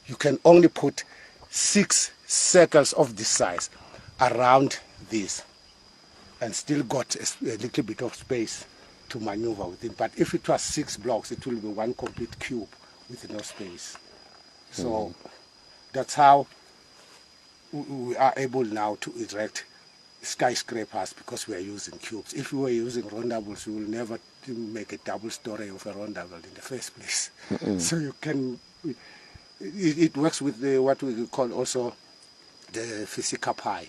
you can only put 6 circles of this size around this and still got a little bit of space to maneuver within. But if it was 6 blocks, it will be one complete cube with no space. So that's how we are able now to erect skyscrapers, because we are using cubes. If we were using roundables, we will never make a double story of a roundable in the first place. So you can, it works with what we call also the physical pi.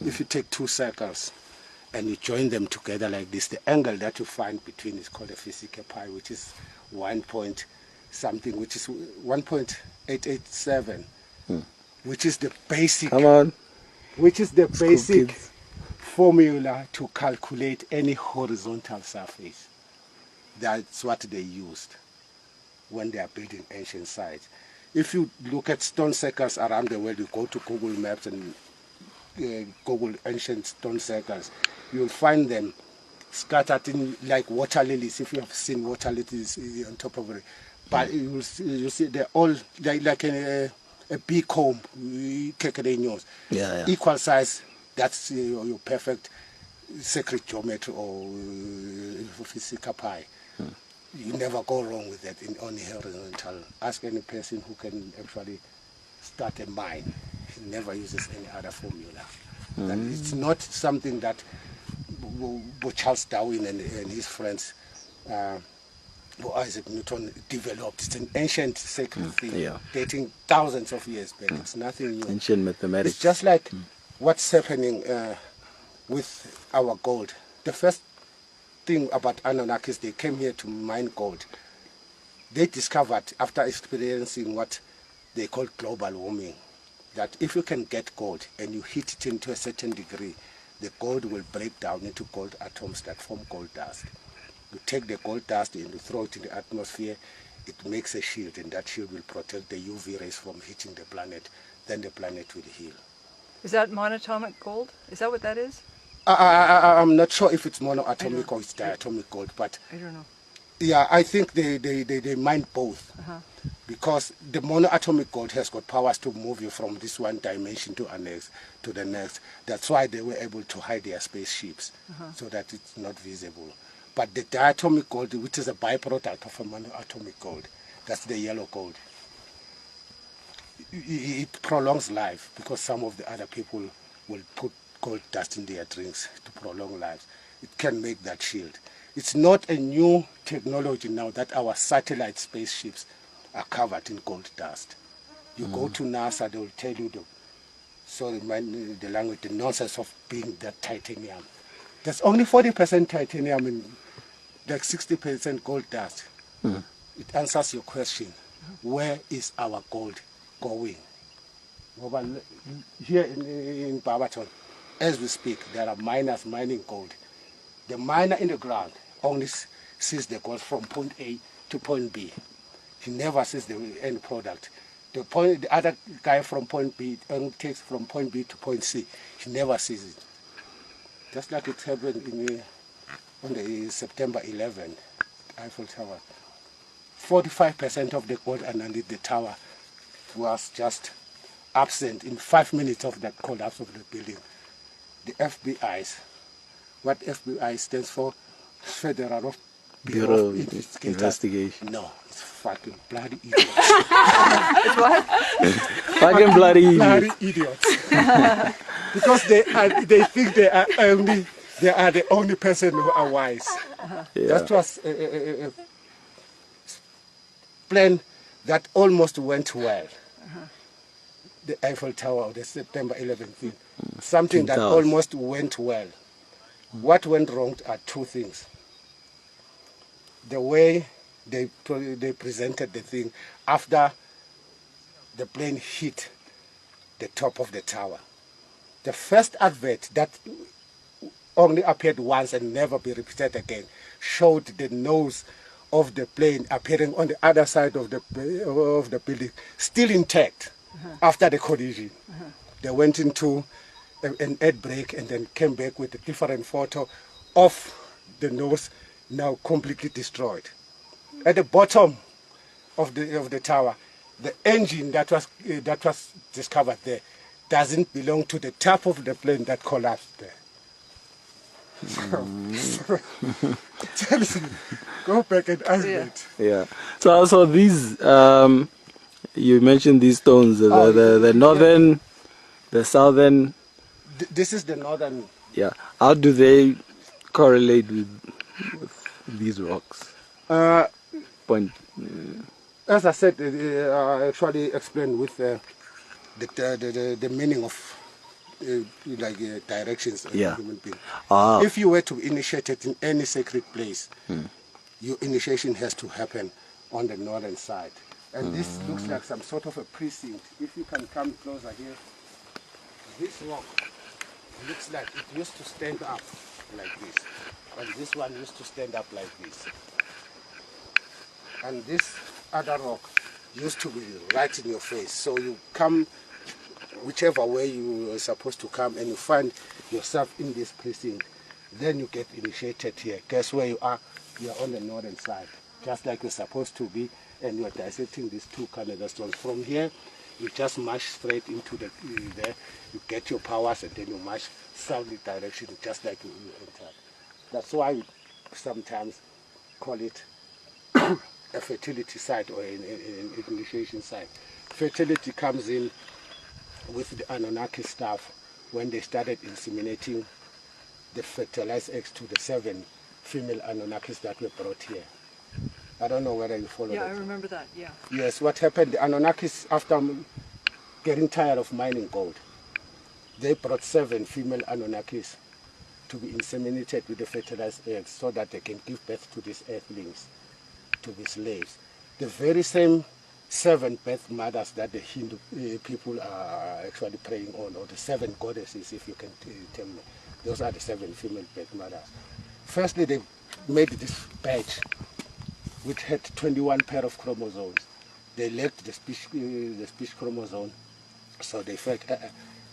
If you take 2 circles and you join them together like this, the angle that you find between is called a physical pi, which is 1 point something, which is 1.887, which is the basic. Come on. Which is the basic formula to calculate any horizontal surface. That's what they used when they are building ancient sites. If you look at stone circles around the world, you go to Google Maps and Google ancient stone circles, you'll find them scattered in like water lilies. If you have seen water lilies on top of it, but you see they're all like a big comb, equal size. That's your perfect sacred geometry or physical pi. You never go wrong with that in only horizontal. Ask any person who can actually start a mine. He never uses any other formula. And it's not something that Charles Darwin and his friends, Isaac Newton, developed. It's an ancient sacred thing, dating thousands of years back. It's nothing new. Ancient mathematics. It's just like what's happening with our gold. The first thing about Anunnakis, they came here to mine gold. They discovered, after experiencing what they call global warming, that if you can get gold and you heat it into a certain degree, the gold will break down into gold atoms that form gold dust. You take the gold dust and you throw it in the atmosphere, it makes a shield, and that shield will protect the UV rays from hitting the planet. Then the planet will heal. Is that monatomic gold? Is that what that is? I'm not sure if it's monoatomic or it's diatomic gold, but I don't know. Yeah, I think they mine both, because the monoatomic gold has got powers to move you from this one dimension to the next. That's why they were able to hide their spaceships, so that it's not visible. But the diatomic gold, which is a byproduct of a monoatomic gold, that's the yellow gold. It prolongs life, because some of the other people will put gold dust in their drinks to prolong lives. It can make that shield. It's not a new technology now that our satellite spaceships are covered in gold dust. You go to NASA, they will tell you the language, the nonsense of being that titanium. There's only 40% titanium and like 60% gold dust. It answers your question. Where is our gold going? Here in Barberton, as we speak, there are miners mining gold. The miner in the ground only sees the gold from point A to point B. He never sees the end product. The other guy from point B only takes from point B to point C. He never sees it. Just like it happened on the September 11, Eiffel Tower. 45% of the gold underneath the tower was just absent in 5 minutes of that collapse of the building. The FBI's, what FBI stands for, Federal Bureau of Investigation. No, it's fucking bloody idiots. It's what? Fucking bloody idiots. Because they think they are the only person who are wise. That was a plan that almost went well. The Eiffel Tower or the September 11th thing. Something that almost went well. What went wrong are two things. The way they presented the thing after the plane hit the top of the tower. The first advert that only appeared once and never be repeated again showed the nose of the plane appearing on the other side of the building, still intact after the collision. They went into an air brake and then came back with a different photo of the nose now completely destroyed. At the bottom of the tower, the engine that was discovered there doesn't belong to the type of the plane that collapsed there. So tells you, go back and ask Yeah. it. Yeah. So these you mentioned these stones, Oh, the northern, the southern. This is the northern. Yeah. How do they correlate with these rocks? Point. As I said, I actually explained with the meaning of directions of Yeah. a human being. Ah. If you were to initiate it in any sacred place, your initiation has to happen on the northern side. And this looks like some sort of a precinct. If you can come closer here, this rock looks like it used to stand up like this. And this one used to stand up like this. And this other rock used to be right in your face. So you come whichever way you are supposed to come and you find yourself in this precinct, then you get initiated here. Guess where you are? You are on the northern side, just like you're supposed to be, and you are dissecting these two Canada stones. From here, you just march straight into the there, you get your powers, and then you march southerly direction, just like you entered. That's why we sometimes call it a fertility site or an initiation site. Fertility comes in with the Anunnaki staff when they started inseminating the fertilized eggs to the 7 female Anunnakis that were brought here. I don't know whether you follow Yeah, I that. remember that. Yeah. Yes, what happened, the Anunnakis, after getting tired of mining gold, they brought 7 female Anunnakis to be inseminated with the fertilized eggs so that they can give birth to these earthlings, to be slaves. The very same 7 birth mothers that the Hindu people are actually praying on, or the 7 goddesses, if you can tell me. Those are the 7 female birth mothers. Firstly, they made this badge which had 21 pair of chromosomes. They lacked the speech chromosome, so they felt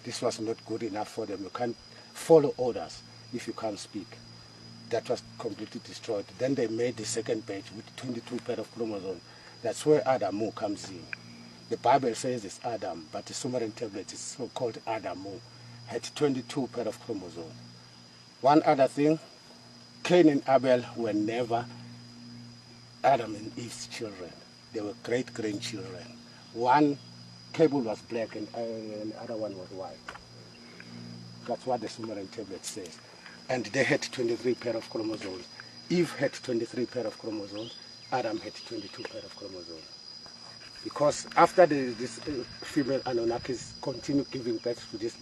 this was not good enough for them. You can't follow orders if you can't speak. That was completely destroyed. Then they made the second batch with 22 pair of chromosomes. That's where Adamu comes in. The Bible says it's Adam, but the Sumerian tablet is so-called Adamu, had 22 pair of chromosomes. One other thing, Cain and Abel were never Adam and Eve's children. They were great-grandchildren. One cable was black and the other one was white. That's what the Sumerian tablet says. And they had 23 pair of chromosomes. Eve had 23 pair of chromosomes. Adam had 22 pair of chromosomes. Because after this female Anunnakis continued giving birth to this